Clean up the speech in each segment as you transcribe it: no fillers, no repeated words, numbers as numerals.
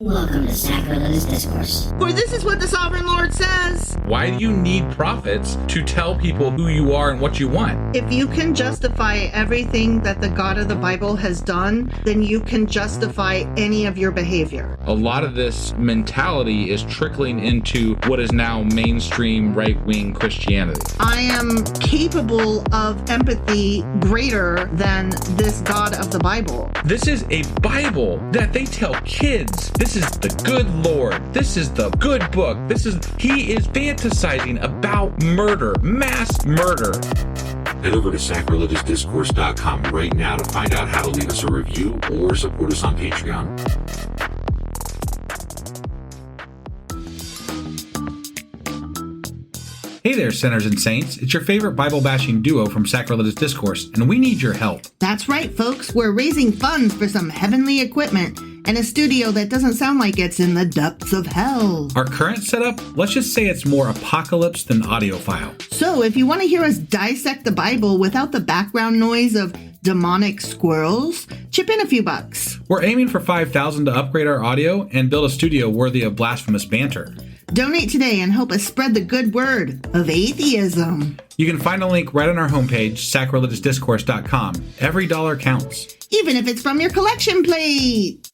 Welcome to Sacrilegious Discourse. For this is what the Sovereign Lord says. Why do you need prophets to tell people who you are and what you want? If you can justify everything that the God of the Bible has done, then you can justify any of your behavior. A lot of this mentality is trickling into what is now mainstream right-wing Christianity. I am capable of empathy greater than this God of the Bible. This is a Bible that they tell kids. This is the good Lord. This is the good book. He is fantasizing about murder, mass murder. Head over to sacrilegiousdiscourse.com right now to find out how to leave us a review or support us on Patreon. Hey there, sinners and saints. It's your favorite Bible-bashing duo from Sacrilegious Discourse, and we need your help. That's right, folks. We're raising funds for some heavenly equipment and a studio that doesn't sound like it's in the depths of hell. Our current setup, let's just say it's more apocalypse than audiophile. So if you want to hear us dissect the Bible without the background noise of demonic squirrels, chip in a few bucks. We're aiming for $5,000 to upgrade our audio and build a studio worthy of blasphemous banter. Donate today and help us spread the good word of atheism. You can find a link right on our homepage, sacrilegiousdiscourse.com. Every dollar counts. Even if it's from your collection plate.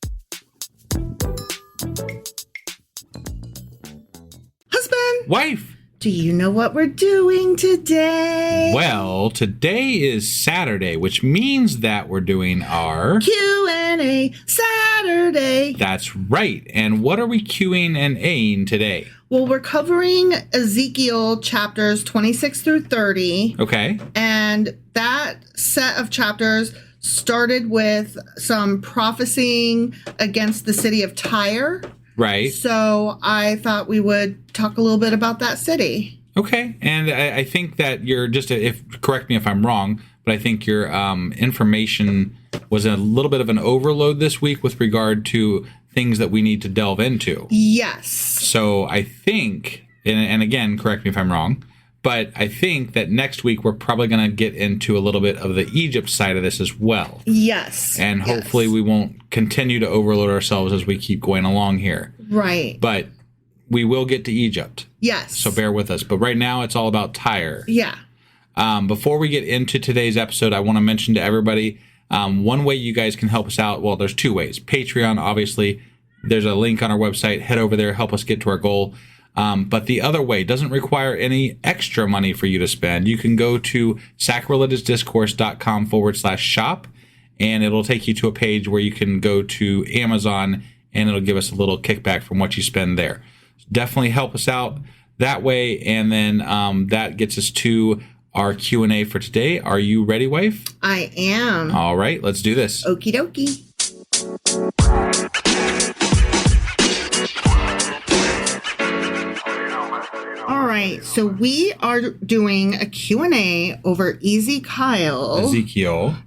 Husband! Wife! Do you know what we're doing today? Well, today is Saturday, which means that we're doing our Q&A Saturday. That's right. And what are we Qing and Aing today? Well, we're covering Ezekiel Chapters 26 through 30. Okay. And that set of chapters started with some prophesying against the city of Tyre. Right. So I thought we would talk a little bit about that city. Okay. And I think that you're correct me if I'm wrong, but I think your information was a little bit of an overload this week with regard to things that we need to delve into. Yes. So I think, and again, correct me if I'm wrong, but I think that next week we're probably going to get into a little bit of the Egypt side of this as well. Yes. And hopefully we won't continue to overload ourselves as we keep going along here. Right. But we will get to Egypt. Yes. So bear with us. But right now it's all about Tyre. Yeah. Before we get into today's episode, I want to mention to everybody, one way you guys can help us out. Well, there's two ways. Patreon, obviously. There's a link on our website. Head over there. Help us get to our goal. But the other way doesn't require any extra money for you to spend. You can go to sacrilegiousdiscourse.com/shop, and it'll take you to a page where you can go to Amazon, and it'll give us a little kickback from what you spend there. Definitely help us out that way, and then that gets us to our Q&A for today. Are you ready, wife? I am. All right, let's do this. Okie dokie. All right, so we are doing a Q&A over Ezekiel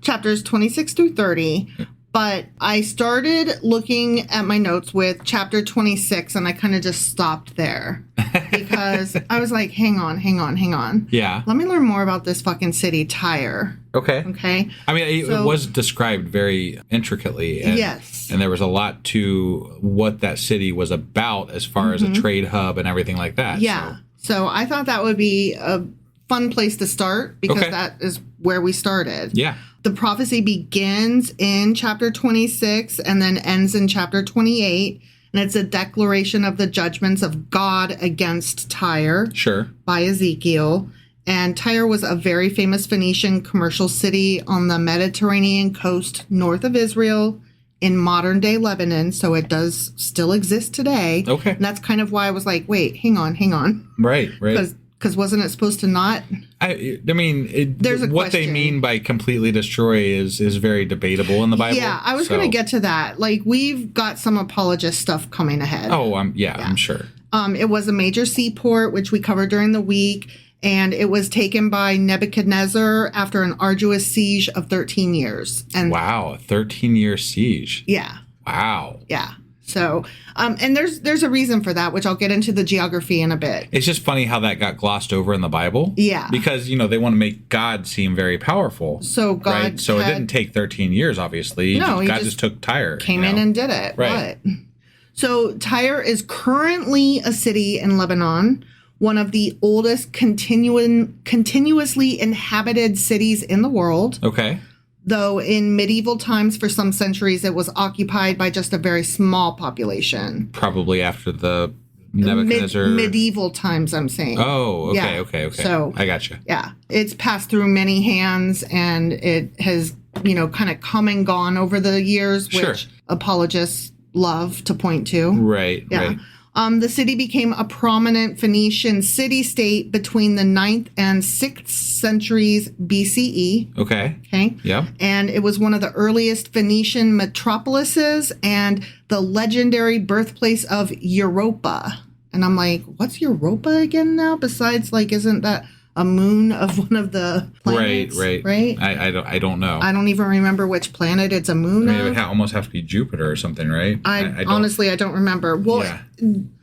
chapters 26 through 30, but I started looking at my notes with chapter 26 and I kind of just stopped there because I was like, hang on. Yeah. Let me learn more about this fucking city, Tyre. Okay. I mean, it So- was described very intricately. And, Yes. And there was a lot to what that city was about as far as a trade hub and everything like that. Yeah. So I thought that would be a fun place to start because that is where we started. Yeah. The prophecy begins in chapter 26 and then ends in chapter 28. And it's a declaration of the judgments of God against Tyre by Ezekiel. And Tyre was a very famous Phoenician commercial city on the Mediterranean coast north of Israel in modern day Lebanon. So it does still exist today. Okay. And that's kind of why I was like, wait, hang on. Right. Because wasn't it supposed to not? I mean, There's a what they question. mean by completely destroy is very debatable in the Bible. Yeah, I was going to get to that. Like, we've got some apologist stuff coming ahead. Oh, I'm sure. It was a major seaport, which we covered during the week, and it was taken by Nebuchadnezzar after an arduous siege of 13 years. And wow, a 13-year siege. Yeah. Wow. Yeah. So, and there's a reason for that, which I'll get into the geography in a bit. It's just funny how that got glossed over in the Bible. Yeah. Because, they want to make God seem very powerful. So God right? So it didn't take 13 years, obviously. No, God just took Tyre. Came in and did it. Right. But So Tyre is currently a city in Lebanon, one of the oldest continuously inhabited cities in the world. Okay. Though in medieval times, for some centuries, it was occupied by just a very small population. Probably after the Nebuchadnezzar. Medieval times, I'm saying. Oh, okay, Yeah. okay. So, I gotcha. Yeah. It's passed through many hands, and it has, kind of come and gone over the years, which apologists love to point to. Right, Yeah. right. The city became a prominent Phoenician city-state between the 9th and 6th centuries BCE. Okay. Okay. Yeah. And it was one of the earliest Phoenician metropolises and the legendary birthplace of Europa. And I'm like, what's Europa again now? Besides, isn't that a moon of one of the planets? Right. I don't know. I don't even remember which planet it's a moon It of. would almost have to be Jupiter or something, right? I honestly, I don't remember. Well,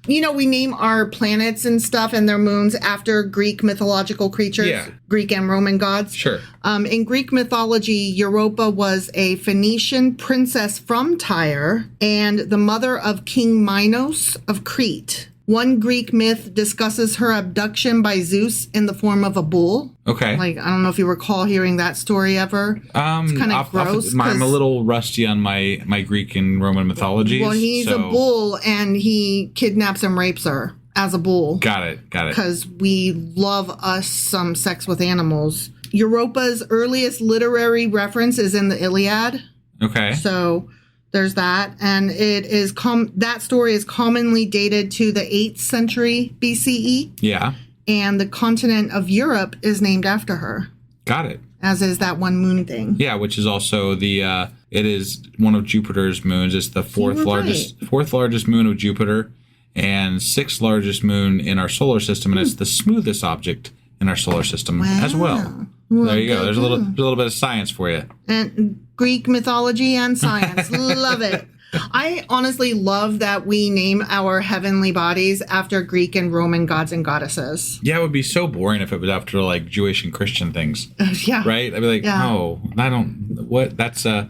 we name our planets and stuff and their moons after Greek mythological creatures, Greek and Roman gods. Sure. In Greek mythology, Europa was a Phoenician princess from Tyre and the mother of King Minos of Crete. One Greek myth discusses her abduction by Zeus in the form of a bull. Okay. I don't know if you recall hearing that story ever. It's kind of gross. I'm a little rusty on my Greek and Roman mythologies. Well, he's a bull, and he kidnaps and rapes her as a bull. Got it. Because we love us some sex with animals. Europa's earliest literary reference is in the Iliad. Okay. So there's that, and it is that story is commonly dated to the 8th century BCE. Yeah. And the continent of Europe is named after her. Got it. As is that one moon thing. Yeah, which is also it is one of Jupiter's moons. It's the fourth largest moon of Jupiter and 6th largest moon in our solar system, and it's the smoothest object in our solar system as well. There you go. There's a little bit of science for you. And Greek mythology and science. Love it. I honestly love that we name our heavenly bodies after Greek and Roman gods and goddesses. Yeah, it would be so boring if it was after Jewish and Christian things. Yeah. Right? I'd be like, no, I don't. What? That's the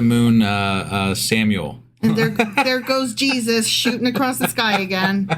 moon Samuel. And there goes Jesus shooting across the sky again.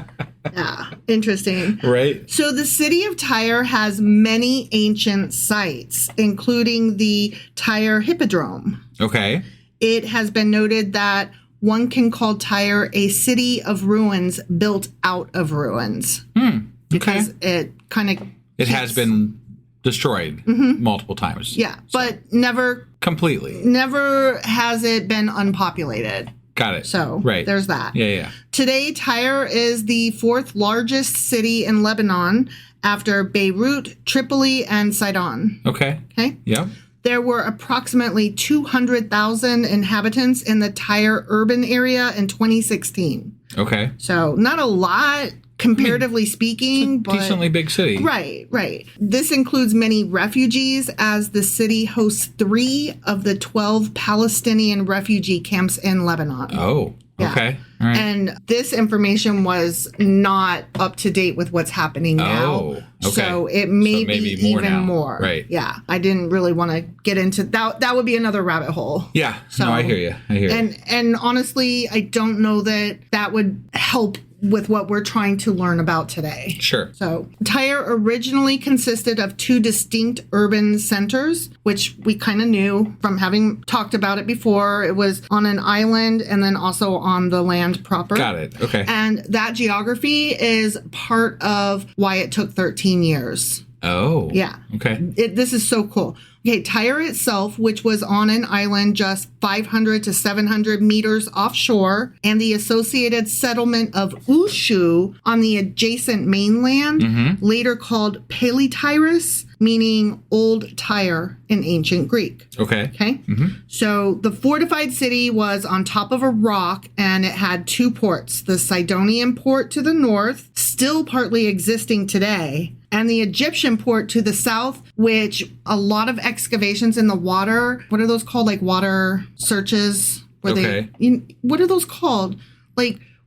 Yeah, interesting. Right. So the city of Tyre has many ancient sites, including the Tyre Hippodrome. Okay. It has been noted that one can call Tyre a city of ruins built out of ruins. Okay. Because it kind of... It has been destroyed multiple times. Yeah, but never... Completely. Never has it been unpopulated. Got it. So right. There's that. Yeah. Today, Tyre is the 4th largest city in Lebanon after Beirut, Tripoli, and Sidon. Okay. Yeah. There were approximately 200,000 inhabitants in the Tyre urban area in 2016. Okay. So not a lot, comparatively speaking, but decently big city. Right. This includes many refugees, as the city hosts 3 of the 12 Palestinian refugee camps in Lebanon. Oh, okay. All right. And this information was not up to date with what's happening now. Oh, okay. So it may be even more. Right. Yeah. I didn't really want to get into that. That would be another rabbit hole. Yeah. So, no, I hear you. And honestly, I don't know that would help with what we're trying to learn about today. Sure. So Tyre originally consisted of 2 distinct urban centers, which we kind of knew from having talked about it before. It was on an island and then also on the land proper. Got it. Okay. And that geography is part of why it took 13 years. Oh. Yeah. Okay. This is so cool. Okay, Tyre itself, which was on an island just 500 to 700 meters offshore, and the associated settlement of Ushu on the adjacent mainland, later called Paletyris, meaning Old Tyre in ancient Greek. Okay. So the fortified city was on top of a rock, and it had 2 ports, the Sidonian port to the north, still partly existing today, and the Egyptian port to the south, which a lot of excavations in the water, what are those called? Water searches? What are those called?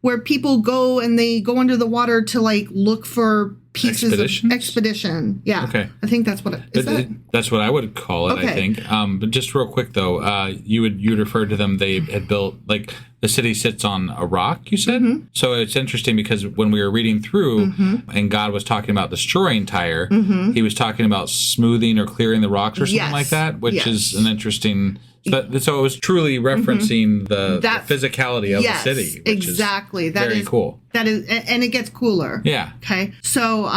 where people go and they go under the water to like look for pieces of expedition. Yeah. Okay. I think that's what it is. That's what I would call it, okay. I think. But just real quick though, you'd referred to them, they had built, like, the city sits on a rock, you said? Mm-hmm. So it's interesting because when we were reading through and God was talking about destroying Tyre, he was talking about smoothing or clearing the rocks or something like that, which is an interesting... So it was truly referencing the physicality of the city. Which exactly. That is very cool. That is, and it gets cooler. Yeah. Okay. So,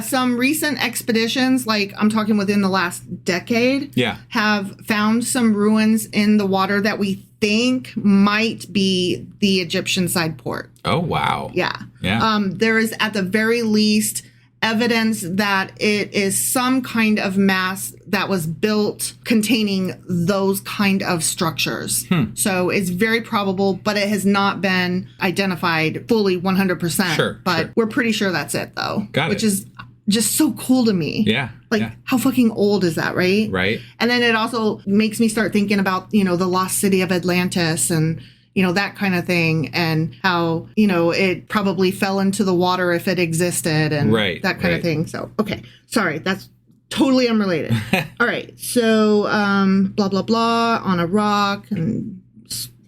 some recent expeditions, like I'm talking within the last decade, have found some ruins in the water that we think might be the Egyptian side port. Oh, wow. Yeah. Yeah. There is at the very least evidence that it is some kind of mass that was built containing those kind of structures. So it's very probable, but it has not been identified fully 100%. Sure. But we're pretty sure that's it, though. Which is just so cool to me. Yeah. Like, how fucking old is that, right? Right. And then it also makes me start thinking about, the lost city of Atlantis and that kind of thing, and how, it probably fell into the water if it existed and that kind of thing. So, okay. Sorry, that's totally unrelated. All right. So, blah, blah, blah, on a rock and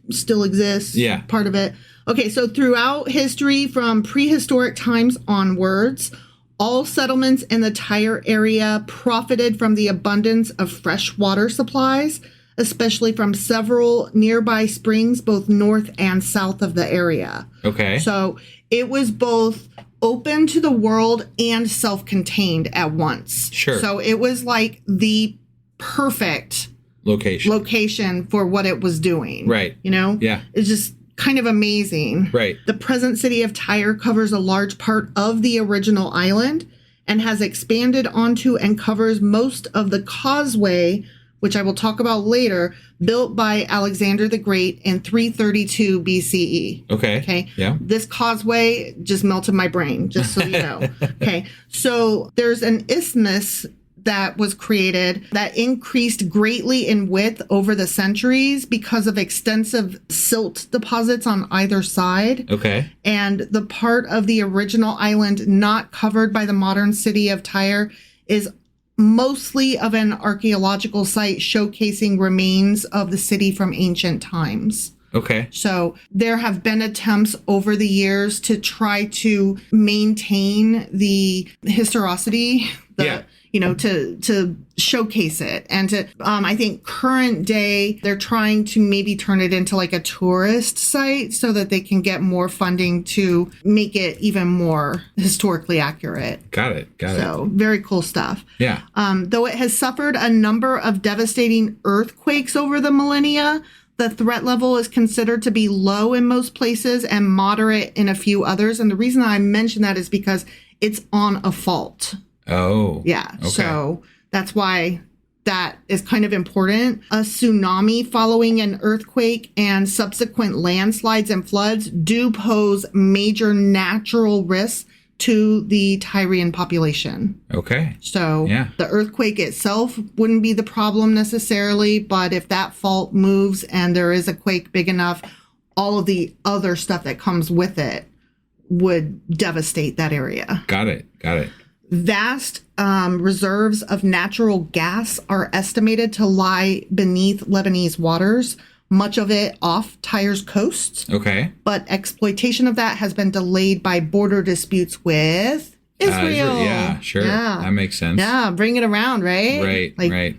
still exists. Yeah. Part of it. Okay. So throughout history, from prehistoric times onwards, all settlements in the Tyre area profited from the abundance of fresh water supplies, especially from several nearby springs, both north and south of the area. Okay. So it was both open to the world and self-contained at once. Sure. So it was like the perfect location for what it was doing. Right. Yeah. It's just kind of amazing. Right. The present city of Tyre covers a large part of the original island and has expanded onto and covers most of the causeway, which I will talk about later, built by Alexander the Great in 332 BCE. Okay. Yeah. This causeway just melted my brain, just so you know. Okay. So there's an isthmus that was created that increased greatly in width over the centuries because of extensive silt deposits on either side. Okay. And the part of the original island not covered by the modern city of Tyre is mostly of an archaeological site showcasing remains of the city from ancient times. Okay. So there have been attempts over the years to try to maintain the historicity, to showcase it. And to, I think current day, they're trying to maybe turn it into like a tourist site so that they can get more funding to make it even more historically accurate. Got it. So very cool stuff. Yeah. Though it has suffered a number of devastating earthquakes over the millennia, the threat level is considered to be low in most places and moderate in a few others. And the reason I mention that is because it's on a fault. Oh. Yeah. Okay. So that's why that is kind of important. A tsunami following an earthquake and subsequent landslides and floods do pose major natural risks to the Tyrian population. Okay. So the earthquake itself wouldn't be the problem necessarily, but if that fault moves and there is a quake big enough, all of the other stuff that comes with it would devastate that area. Got it. Vast reserves of natural gas are estimated to lie beneath Lebanese waters, much of it off Tyre's coast. Okay. But exploitation of that has been delayed by border disputes with Israel. Yeah, sure. Yeah. That makes sense. Yeah, bring it around, right? Right.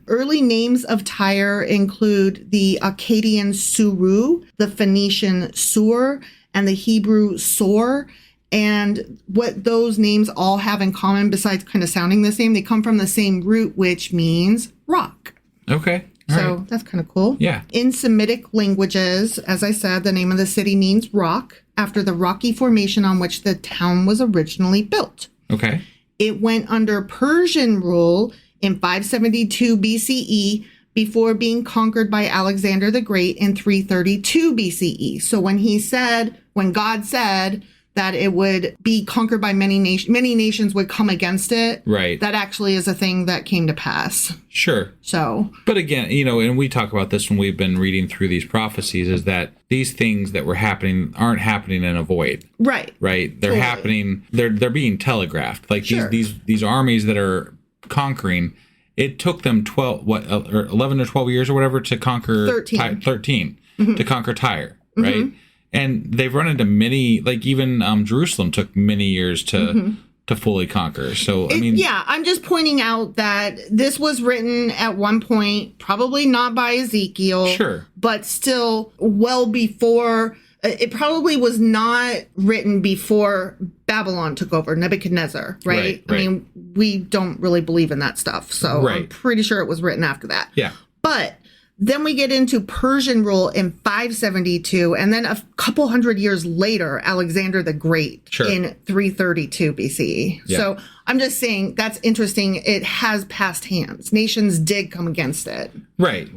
Early names of Tyre include the Akkadian Suru, the Phoenician Sur, and the Hebrew Sor. And what those names all have in common, besides kind of sounding the same, they come from the same root, which means rock. Okay. So that's kind of cool. Yeah. In Semitic languages, as I said, the name of the city means rock, after the rocky formation on which the town was originally built. Okay. It went under Persian rule in 572 BCE before being conquered by Alexander the Great in 332 BCE. So when God said that it would be conquered by many nations. Many nations would come against it. Right. That actually is a thing that came to pass. Sure. So. But again, and we talk about this when we've been reading through these prophecies, is that these things that were happening aren't happening in a void. Right. Right. They're happening. They're being telegraphed. Like these armies that are conquering. It took them 11 or 12 years or whatever to conquer 13 to conquer Tyre, right? And they've run into many, like even Jerusalem took many years to fully conquer. So I'm just pointing out that this was written at one point, probably not by Ezekiel, but still well before. It probably was not written before Babylon took over, Nebuchadnezzar, right? I mean, we don't really believe in that stuff. So I'm pretty sure it was written after that. Yeah. But then we get into Persian rule in 572. And then a couple hundred years later, Alexander the Great in 332 BCE. Yeah. So I'm just saying that's interesting. It has passed hands. Nations did come against it. Right.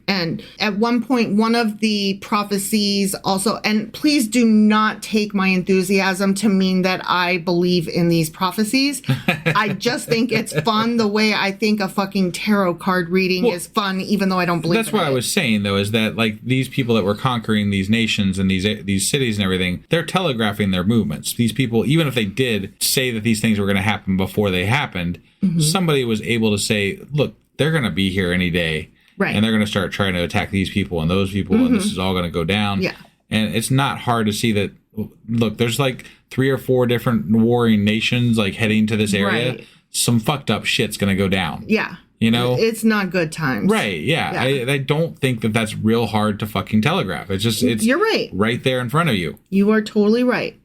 And at one point, one of the prophecies also, and please do not take my enthusiasm to mean that I believe in these prophecies. I just think it's fun the way I think a fucking tarot card reading is fun, even though I don't believe in it. That's what I was saying, though, is that like these people that were conquering these nations and these cities and everything, they're telegraphing their movements. These people, even if they did say that these things were going to happen before they happened, somebody was able to say, look, they're going to be here any day. Right. And they're going to start trying to attack these people and those people, and this is all going to go down. Yeah. And it's not hard to see that, look, there's like 3 or 4 different warring nations like heading to this area. Right. Some fucked up shit's going to go down. Yeah. It's not good times. Right. Yeah. I don't think that that's real hard to fucking telegraph. You're right. Right there in front of you. You are totally right.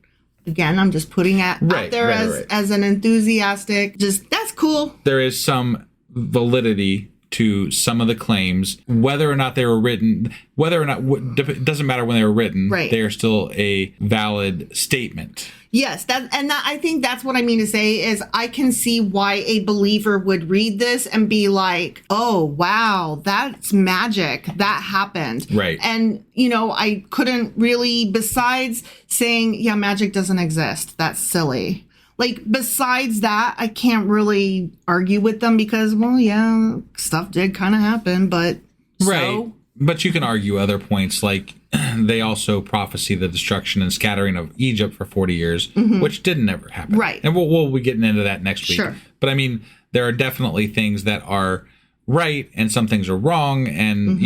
Again, I'm just putting it out there as an enthusiastic, that's cool. There is some validity to some of the claims, whether or not they were written, it doesn't matter when they were written, they are still a valid statement. Yes, I think that's what I mean to say is I can see why a believer would read this and be like, oh, wow, that's magic. That happened. Right. And, I couldn't really, besides saying, yeah, magic doesn't exist. That's silly. Like, besides that, I can't really argue with them because, well, yeah, stuff did kind of happen, but right. But you can argue other points, like they also prophesy the destruction and scattering of Egypt for 40 years, which didn't ever happen. Right. And we'll be getting into that next week. Sure. But I mean, there are definitely things that are right and some things are wrong. And,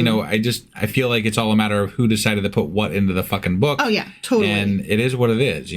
I feel like it's all a matter of who decided to put what into the fucking book. Oh, yeah, totally. And it is what it is,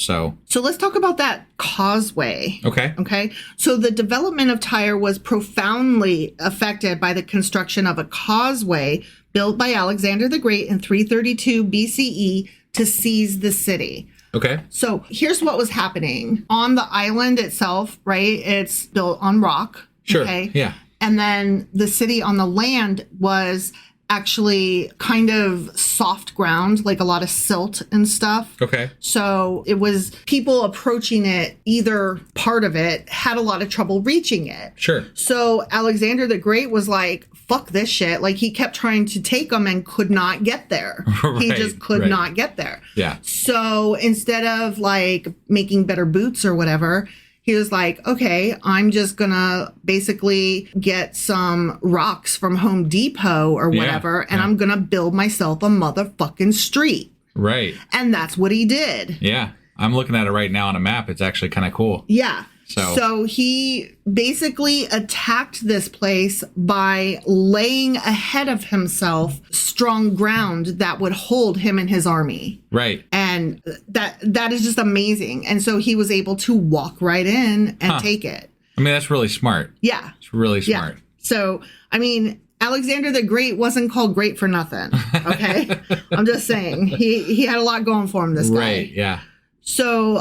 so. So let's talk about that causeway. Okay. So the development of Tyre was profoundly affected by the construction of a causeway built by Alexander the Great in 332 BCE to seize the city. Okay. So here's what was happening. On the island itself, right, it's built on rock. Sure. Okay? Yeah. And then the city on the land was actually kind of soft ground, like a lot of silt and stuff. Okay. So it was people approaching it, either part of it had a lot of trouble reaching it. Sure. So Alexander the Great was like, fuck this shit. Like he kept trying to take them and could not get there. He just could not get there. Yeah. So instead of like making better boots or whatever, he was like, okay, I'm just going to basically get some rocks from Home Depot or whatever, and I'm going to build myself a motherfucking street. Right. And that's what he did. Yeah. I'm looking at it right now on a map. It's actually kind of cool. Yeah. So he basically attacked this place by laying ahead of himself strong ground that would hold him and his army. Right. And that is just amazing. And so he was able to walk right in and take it. I mean, that's really smart. Yeah. It's really smart. Yeah. So, I mean, Alexander the Great wasn't called great for nothing. Okay. I'm just saying he had a lot going for him, this guy. Right. Yeah. So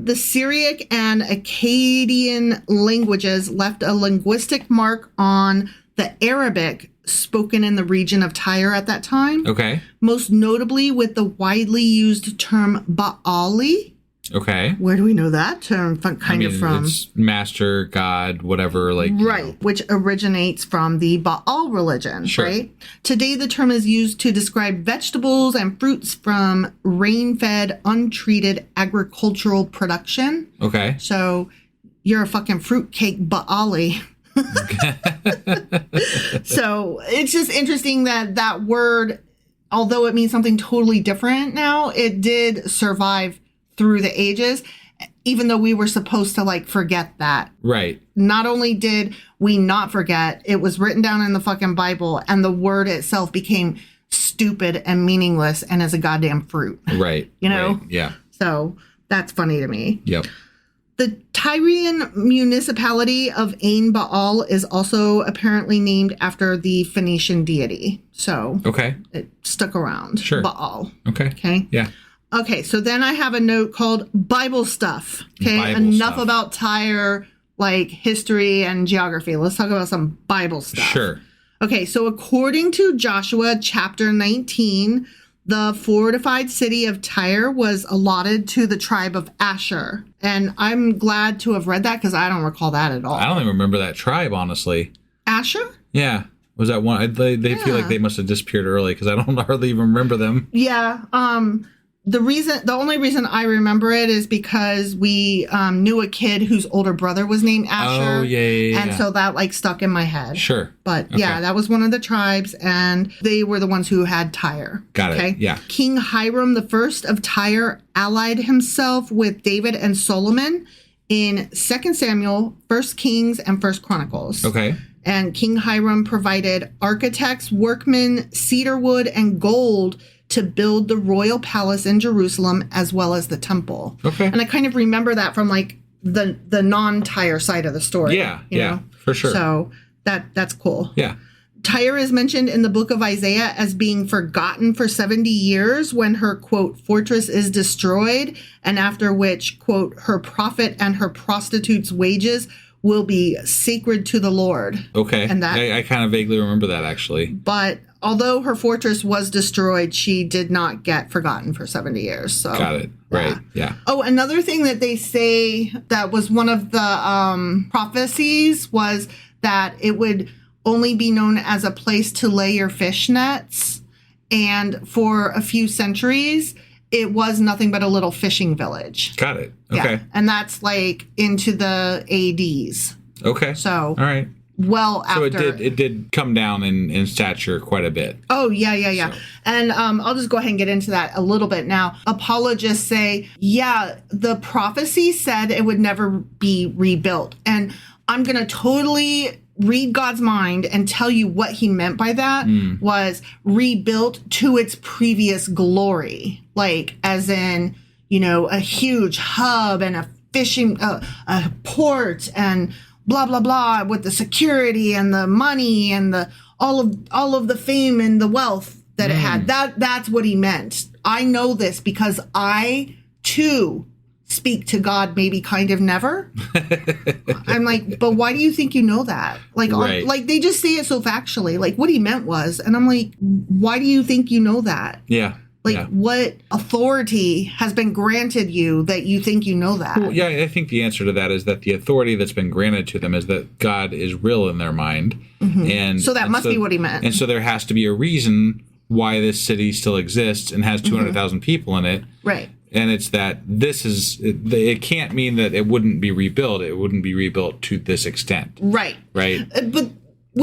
the Syriac and Akkadian languages left a linguistic mark on the Arabic spoken in the region of Tyre at that time. Okay. Most notably with the widely used term Baali. Okay. Where do we know that term kind of from? It's master, God, whatever. Right, which originates from the Baal religion, right? Today, the term is used to describe vegetables and fruits from rain-fed, untreated agricultural production. Okay. So you're a fucking fruitcake Baali. So it's just interesting that word, although it means something totally different now, it did survive through the ages, even though we were supposed to forget that. Right. Not only did we not forget, it was written down in the fucking Bible, and the word itself became stupid and meaningless and is a goddamn fruit. Right. You know? Right. Yeah. So that's funny to me. Yep. The Tyrian municipality of Ain Baal is also apparently named after the Phoenician deity. So it stuck around. Sure. Baal. Okay. Yeah. Okay, so then I have a note called Bible stuff. Okay, enough about Tyre, history and geography. Let's talk about some Bible stuff. Sure. Okay, so according to Joshua chapter 19, the fortified city of Tyre was allotted to the tribe of Asher. And I'm glad to have read that because I don't recall that at all. I don't even remember that tribe, honestly. Asher? Yeah. Was that one? They feel like they must have disappeared early because I don't hardly even remember them. Yeah. The only reason I remember it is because we knew a kid whose older brother was named Asher. Oh, yeah. And so that stuck in my head. Sure. But yeah, that was one of the tribes, and they were the ones who had Tyre. Got it. Yeah. King Hiram I of Tyre allied himself with David and Solomon in 2 Samuel, 1 Kings, and 1 Chronicles. Okay. And King Hiram provided architects, workmen, cedar wood, and gold to build the royal palace in Jerusalem as well as the temple. Okay. And I kind of remember that from the non-Tyre side of the story. Yeah, you know? for sure. So that's cool. Yeah. Tyre is mentioned in the book of Isaiah as being forgotten for 70 years when her, quote, fortress is destroyed, and after which, quote, her profit and her prostitute's wages will be sacred to the Lord. Okay. And that I kind of vaguely remember that, actually. But although her fortress was destroyed, she did not get forgotten for 70 years. So got it. Right. Yeah. Oh, another thing that they say that was one of the prophecies was that it would only be known as a place to lay your fish nets. And for a few centuries, it was nothing but a little fishing village. Got it. Okay. Yeah. And that's into the ADs. Okay. So, all right. Well, after. So it did come down in stature quite a bit. Oh, yeah. So. And I'll just go ahead and get into that a little bit now. Apologists say, the prophecy said it would never be rebuilt. And I'm going to totally read God's mind and tell you what he meant by that was rebuilt to its previous glory. As in, a huge hub and a fishing, a port and blah, blah, blah, with the security and the money and the all of the fame and the wealth that it had. That's what he meant. I know this because I, too, speak to God maybe kind of never. I'm like, but why do you think you know that? Right. They just say it so factually. What he meant was, and I'm like, why do you think you know that? Yeah. What authority has been granted you that you think you know that? Well, yeah, I think the answer to that is that the authority that's been granted to them is that God is real in their mind. Mm-hmm. And so that must be what he meant. And so there has to be a reason why this city still exists and has 200,000 people in it. Right. And it's that it can't mean that it wouldn't be rebuilt. It wouldn't be rebuilt to this extent. Right. Right. But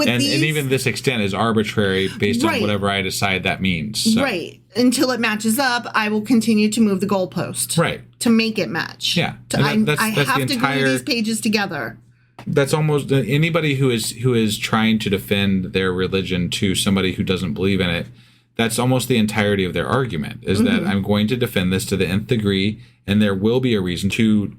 and even this extent is arbitrary based on whatever I decide that means. So. Right. Until it matches up, I will continue to move the goalpost. Right. To make it match. Yeah. I have to glue these pages together. That's almost anybody who is trying to defend their religion to somebody who doesn't believe in it. That's almost the entirety of their argument is that I'm going to defend this to the nth degree, and there will be a reason to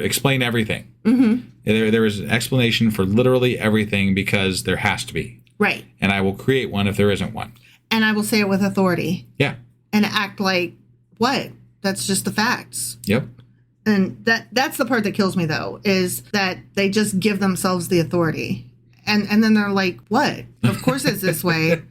explain everything. Mm-hmm. There is an explanation for literally everything because there has to be. Right. And I will create one if there isn't one. And I will say it with authority. Yeah. And act like, what? That's just the facts. Yep. And that's the part that kills me, though, is that they just give themselves the authority. And then they're like, what? Of course it's this way.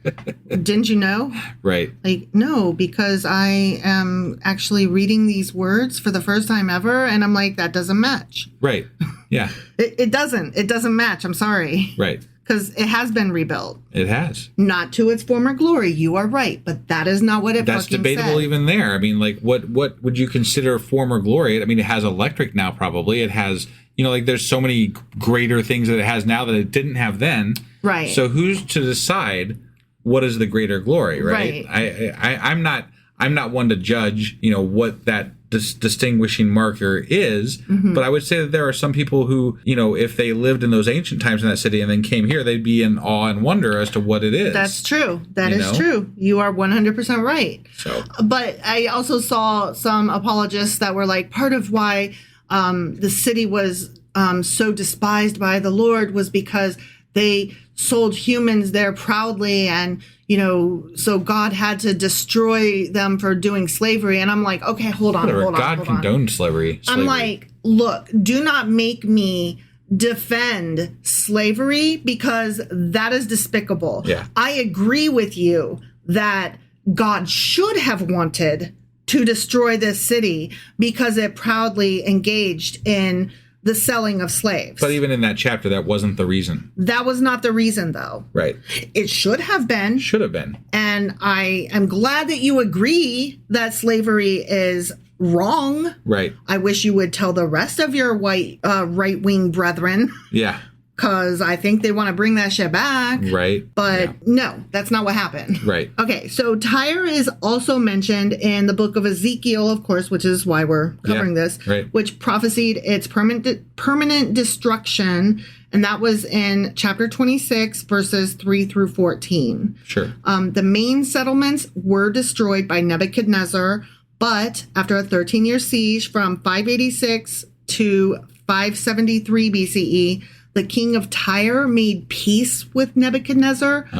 Didn't you know? Right. Like, no, because I am actually reading these words for the first time ever. And I'm like, that doesn't match. Right. Yeah. It doesn't. It doesn't match. I'm sorry. Right. Because it has been rebuilt. It has. Not to its former glory. You are right. But that is not what it That's fucking debatable said. even there. I mean, like, what would you consider former glory? I mean, it has electric now, probably. It has, like, there's so many greater things that it has now that it didn't have then. Right. So who's to decide what is the greater glory, right? I'm not one to judge, what that distinguishing marker is, but I would say that there are some people who, if they lived in those ancient times in that city and then came here, they'd be in awe and wonder as to what it is. That's true. That is true. You are 100% right. So, but I also saw some apologists that were like, part of why the city was so despised by the Lord was because they sold humans there proudly, and so God had to destroy them for doing slavery. And I'm like, okay, hold on. God condoned slavery. I'm like, look, do not make me defend slavery, because that is despicable. Yeah. I agree with you that God should have wanted to destroy this city because it proudly engaged in the selling of slaves. But even in that chapter, that wasn't the reason. That was not the reason, though. Right. It should have been. Should have been. And I am glad that you agree that slavery is wrong. Right. I wish you would tell the rest of your white right-wing brethren. Yeah. Because I think they want to bring that shit back. Right. But no, that's not what happened. Right. Okay, so Tyre is also mentioned in the book of Ezekiel, of course, which is why we're covering this, right. which prophesied its permanent destruction. And that was in chapter 26, verses 3 through 14. Sure. The main settlements were destroyed by Nebuchadnezzar, but after a 13-year siege from 586 to 573 BCE, the king of Tyre made peace with Nebuchadnezzar,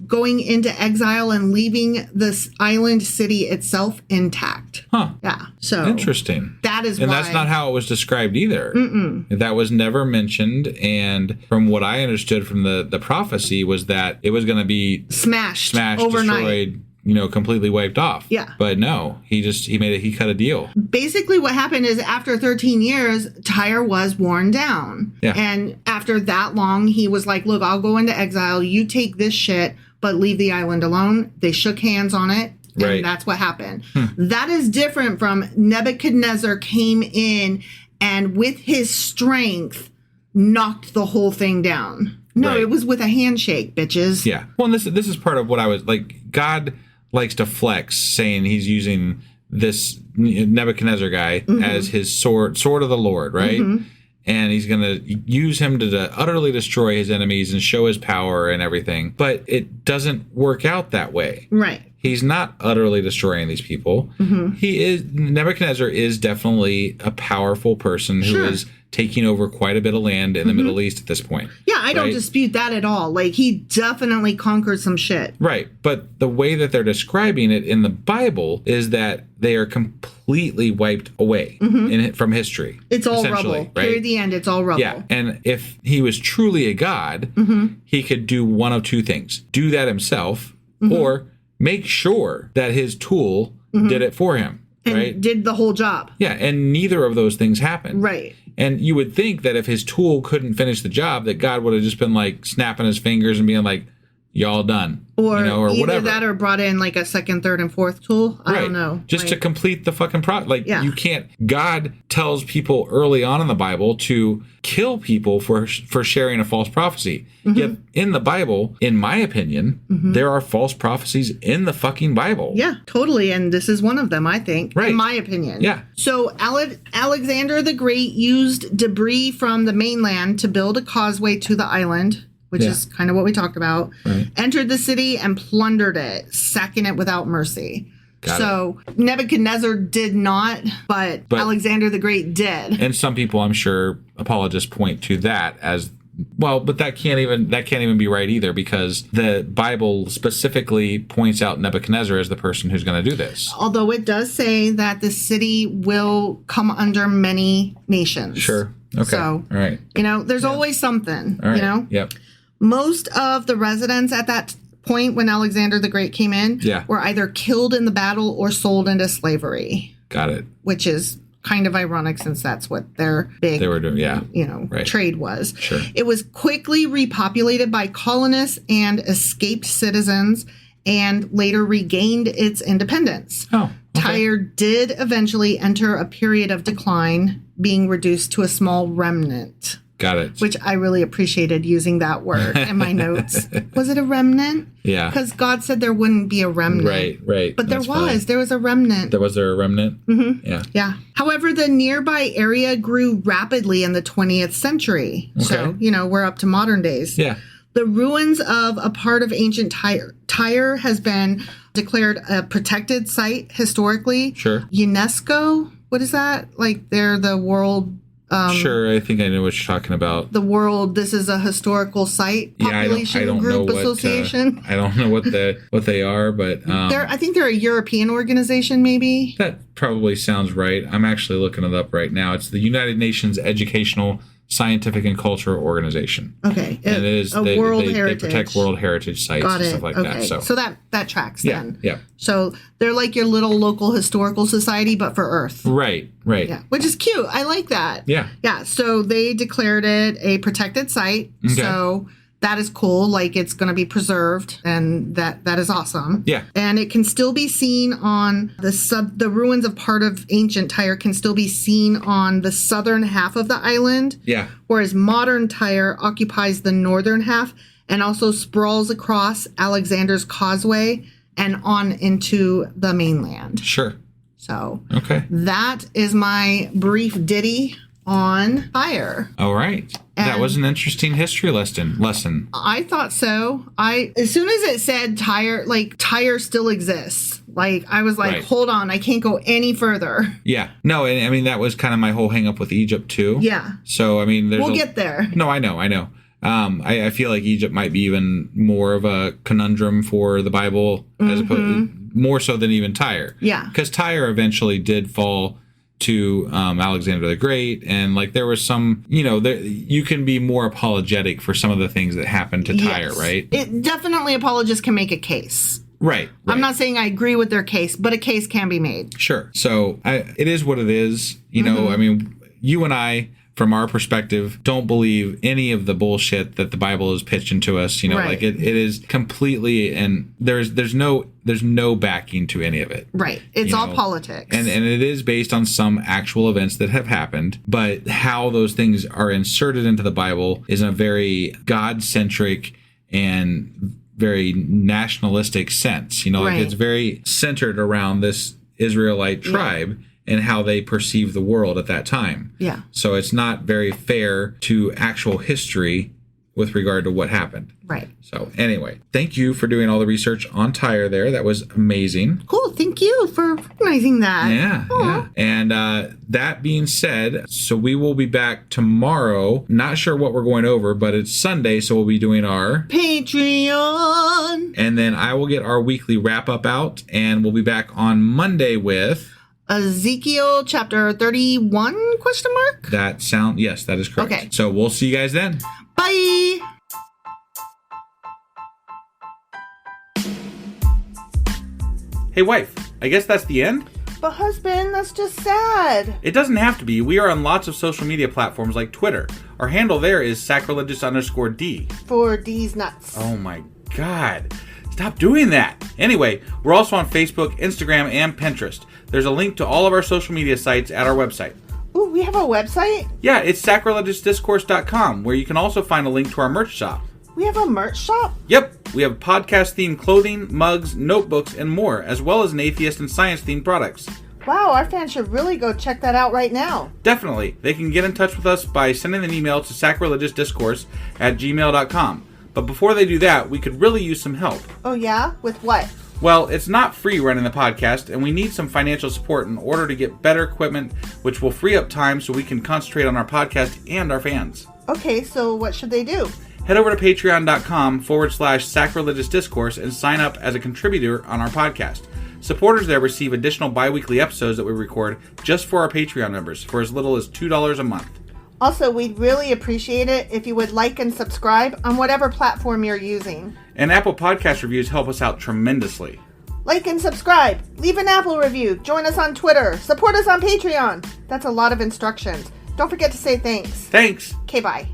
going into exile and leaving this island city itself intact. Huh. Yeah. So interesting. That is and why. That's not how it was described either. That was never mentioned. And from what I understood from the prophecy was that it was going to be smashed overnight. Destroyed, completely wiped off. Yeah. But no, he cut a deal. Basically what happened is after 13 years, Tyre was worn down. Yeah. And after that long, he was like, look, I'll go into exile. You take this shit, but leave the island alone. They shook hands on it. And right. That's what happened. That is different from Nebuchadnezzar came in and with his strength knocked the whole thing down. No, right. It was with a handshake, bitches. Yeah. Well, and this is part of what I was like, God likes to flex, saying he's using this Nebuchadnezzar guy as his sword of the Lord, right? And he's going to use him to utterly destroy his enemies and show his power and everything. But it doesn't work out that way. Right. He's not utterly destroying these people. Nebuchadnezzar is definitely a powerful person who is taking over quite a bit of land in the Middle East at this point. Yeah, I don't dispute that at all. Like, he definitely conquered some shit. Right. But the way that they're describing it in the Bible is that they are completely wiped away from history. It's all rubble. Right? Here at the end, it's all rubble. Yeah. And if he was truly a god, he could do one of two things. Do that himself or make sure that his tool did it for him. And did the whole job. Yeah. And neither of those things happened. Right. And you would think that if his tool couldn't finish the job, that God would have just been like snapping his fingers and being like, y'all done. Or either whatever. that or brought in like a second, third, and fourth tool. I don't know. Just to complete the fucking you can't. God tells people early on in the Bible to kill people for sharing a false prophecy. Yet in the Bible, in my opinion, there are false prophecies in the fucking Bible. Yeah, totally. And this is one of them, I think, in my opinion. Yeah. So Alexander the Great used debris from the mainland to build a causeway to the island, which is kind of what we talked about, entered the city and plundered it, sacking it without mercy. Nebuchadnezzar did not, but Alexander the Great did. And some people, I'm sure, apologists point to that as well, but that can't even be right either, because the Bible specifically points out Nebuchadnezzar as the person who's going to do this. Although it does say that the city will come under many nations. Sure. Okay. So, all right. There's always something, All right. Yep. Most of the residents at that point when Alexander the Great came in were either killed in the battle or sold into slavery. Got it. Which is kind of ironic since that's what their big, they were doing, trade was. Sure. It was quickly repopulated by colonists and escaped citizens and later regained its independence. Oh, okay. Tyre did eventually enter a period of decline, being reduced to a small remnant. Got it. Which I really appreciated using that word in my notes. Was it a remnant? Yeah. Because God said there wouldn't be a remnant. Right. But there was a remnant. Was there a remnant? Mm-hmm. Yeah. Yeah. However, the nearby area grew rapidly in the 20th century. Okay. So, we're up to modern days. Yeah. The ruins of a part of ancient Tyre has been declared a protected site historically. Sure. UNESCO, what is that? Like they're the world... sure, I think I know what you're talking about. The world, this is a historical site, population I don't group know association. I don't know what they are, but... I think they're a European organization, maybe. That probably sounds right. I'm actually looking it up right now. It's the United Nations Educational, Scientific, and Cultural Organization. Okay. And it is World Heritage. They protect World Heritage sites and stuff like that. So that tracks then. Yeah. So they're like your little local historical society, but for Earth. Right. Yeah, which is cute. I like that. Yeah. Yeah. So they declared it a protected site. Okay. So that is cool. Like it's going to be preserved, and that is awesome. Yeah. And it can still be seen on the ruins of part of ancient Tyre can still be seen on the southern half of the island. Yeah. Whereas modern Tyre occupies the northern half and also sprawls across Alexander's causeway and on into the mainland. Sure. So okay, that is my brief ditty on Tyre. All right. That was an interesting history lesson. I thought so. As soon as it said Tyre, like Tyre still exists. Like I was like, hold on, I can't go any further. Yeah. No, and I mean that was kind of my whole hang up with Egypt too. Yeah. So I mean, we'll get there. No, I know. I feel like Egypt might be even more of a conundrum for the Bible as opposed more so than even Tyre. Yeah. Because Tyre eventually did fall to Alexander the Great, and like there was some, you can be more apologetic for some of the things that happened to Tyre, right? It definitely apologists can make a case. Right. I'm not saying I agree with their case, but a case can be made. Sure. So it is what it is. I mean, you and I, from our perspective, don't believe any of the bullshit that the Bible has pitched into us. Like it is completely, and there's no backing to any of it. Right. It's all politics. And it is based on some actual events that have happened, but how those things are inserted into the Bible is in a very God-centric and very nationalistic sense. Like it's very centered around this Israelite tribe and how they perceive the world at that time. Yeah. So it's not very fair to actual history with regard to what happened. Right. So anyway, thank you for doing all the research on Tyre there. That was amazing. Cool. Thank you for recognizing that. Yeah. And that being said, so we will be back tomorrow. Not sure what we're going over, but it's Sunday, so we'll be doing our Patreon. And then I will get our weekly wrap up out, and we'll be back on Monday with Ezekiel Chapter 31, question mark? Yes, that is correct. Okay. So we'll see you guys then. Bye. Hey, wife, I guess that's the end? But husband, that's just sad. It doesn't have to be. We are on lots of social media platforms like Twitter. Our handle there is sacrilegious_D. For D's nuts. Oh my God. Stop doing that. Anyway, we're also on Facebook, Instagram, and Pinterest. There's a link to all of our social media sites at our website. Ooh, we have a website? Yeah, it's sacrilegiousdiscourse.com, where you can also find a link to our merch shop. We have a merch shop? Yep, we have podcast-themed clothing, mugs, notebooks, and more, as well as an atheist and science-themed products. Wow, our fans should really go check that out right now. Definitely. They can get in touch with us by sending an email to sacrilegiousdiscourse@gmail.com. But before they do that, we could really use some help. Oh yeah? With what? Well, it's not free running the podcast, and we need some financial support in order to get better equipment, which will free up time so we can concentrate on our podcast and our fans. Okay, so what should they do? Head over to patreon.com/sacrilegiousdiscourse and sign up as a contributor on our podcast. Supporters there receive additional bi-weekly episodes that we record just for our Patreon members for as little as $2 a month. Also, we'd really appreciate it if you would like and subscribe on whatever platform you're using. And Apple Podcast reviews help us out tremendously. Like and subscribe, leave an Apple review, join us on Twitter, support us on Patreon. That's a lot of instructions. Don't forget to say thanks. Thanks. Okay, bye.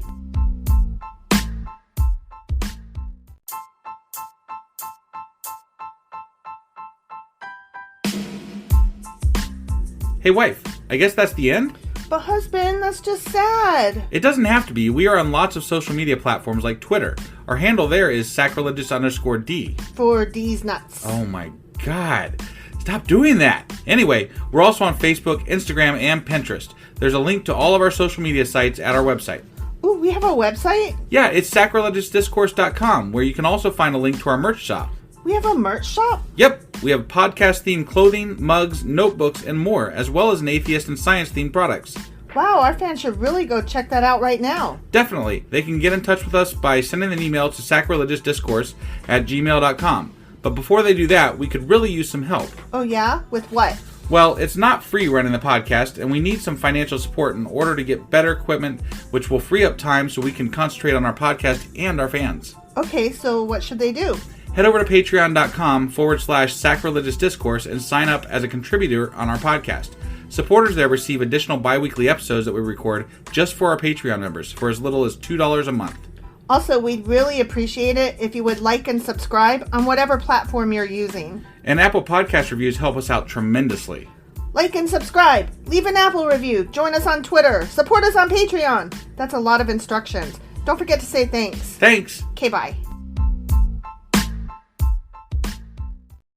Hey, wife, I guess that's the end? But husband, that's just sad. It doesn't have to be. We are on lots of social media platforms like Twitter. Our handle there is sacrilegious_D. For D's nuts. Oh my God. Stop doing that. Anyway, we're also on Facebook, Instagram, and Pinterest. There's a link to all of our social media sites at our website. Ooh, we have a website? Yeah, it's sacrilegiousdiscourse.com, where you can also find a link to our merch shop. We have a merch shop? Yep, we have podcast-themed clothing, mugs, notebooks, and more, as well as an atheist and science-themed products. Wow, our fans should really go check that out right now. Definitely. They can get in touch with us by sending an email to sacrilegiousdiscourse@gmail.com. But before they do that, we could really use some help. Oh yeah? With what? Well, it's not free running the podcast, and we need some financial support in order to get better equipment, which will free up time so we can concentrate on our podcast and our fans. Okay, so what should they do? Head over to patreon.com/sacrilegious discourse and sign up as a contributor on our podcast. Supporters there receive additional bi-weekly episodes that we record just for our Patreon members for as little as $2 a month. Also, we'd really appreciate it if you would like and subscribe on whatever platform you're using. And Apple Podcast reviews help us out tremendously. Like and subscribe, leave an Apple review, join us on Twitter, support us on Patreon. That's a lot of instructions. Don't forget to say thanks. Thanks. Okay, bye.